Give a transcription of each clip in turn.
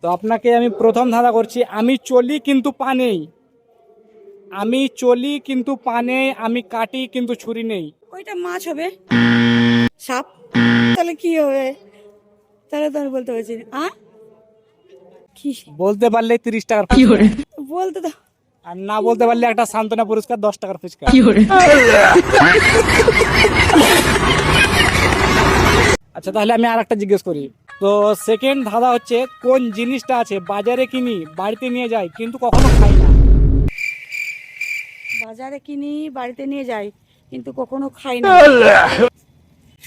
তো আপনাকে আমি প্রথম ধাঁধা করছি, আমি চলি কিন্তু পা নেই, আমি চলি কিন্তু পা নেই, আমি কাটি কিন্তু ছুরি নেই। ওইটা মাছ হবে, সাপ। তাহলে কি হবে? তাহলে তো আমি বলতে পারছি না। কি বলতে পারলে 30 টাকার ফুচকা, বলতে তো আর না বলতে পারলে একটা সান্ত্বনা পুরস্কার 10 টাকার ফুচকা। আচ্ছা তাহলে আমি আর একটা জিজ্ঞেস করি। তো সেকেন্ড ধাঁধা হচ্ছে, কোন জিনিসটা আছে বাজারে কিনি বাড়িতে নিয়ে যাই কিন্তু কখনো খাই না? বাজারে কিনি বাড়িতে নিয়ে যাই কিন্তু কখনো খাই না।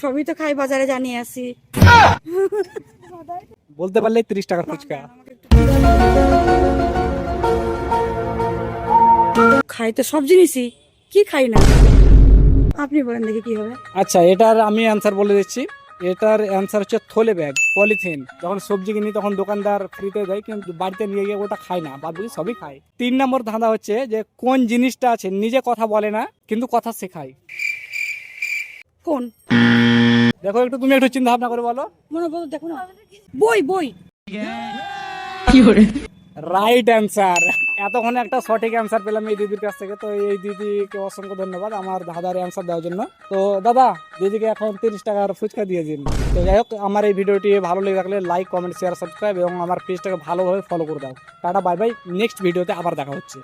সবই তো খাই বাজারে, জানিয়ে আসি। বলতে পারলে 30 টাকার ফুচকা। খাই তো সব জিনিসই, কি খাই না? আপনি বলেন দেখি কি হবে। আচ্ছা এটার আমি অ্যান্সার বলে দিচ্ছি, এটার অ্যান্সার হচ্ছে থলে ব্যাগ, পলিথিন। যখন সবজি কিনি তখন দোকানদার ফ্রিতে দেয়, কিন্তু বাড়িতে নিয়ে গিয়ে ওটা খায় না, বাদ বাকি সবই খায়। 3 নম্বর ধাঁধা হচ্ছে যে কোন জিনিসটা আছে নিজে কথা বলে না কিন্তু কথা শেখায়? কোন? দেখো একটু, তুমি একটু চিন্তা ভাবনা করে বলো। মনে বলো, দেখো না। বই বই। Right answer. এতক্ষণে একটা সঠিক অ্যান্সার পেলাম এই দিদির কাছ থেকে, তো এই দিদিকে অসংখ্য ধন্যবাদ আমার ধাঁধার অ্যান্সার দেওয়ার জন্য। তো দাদা, দিদিকে এখন 30 টাকার ফুচকা দিয়ে দিন। তো যাই হোক, আমার এই ভিডিওটি ভালো লেগে থাকলে লাইক, কমেন্ট, শেয়ার, সাবস্ক্রাইব এবং আমার পেজটাকে ভালোভাবে ফলো করে দাও। টাটা, বাই বাই, নেক্সট ভিডিওতে আবার দেখা হচ্ছে।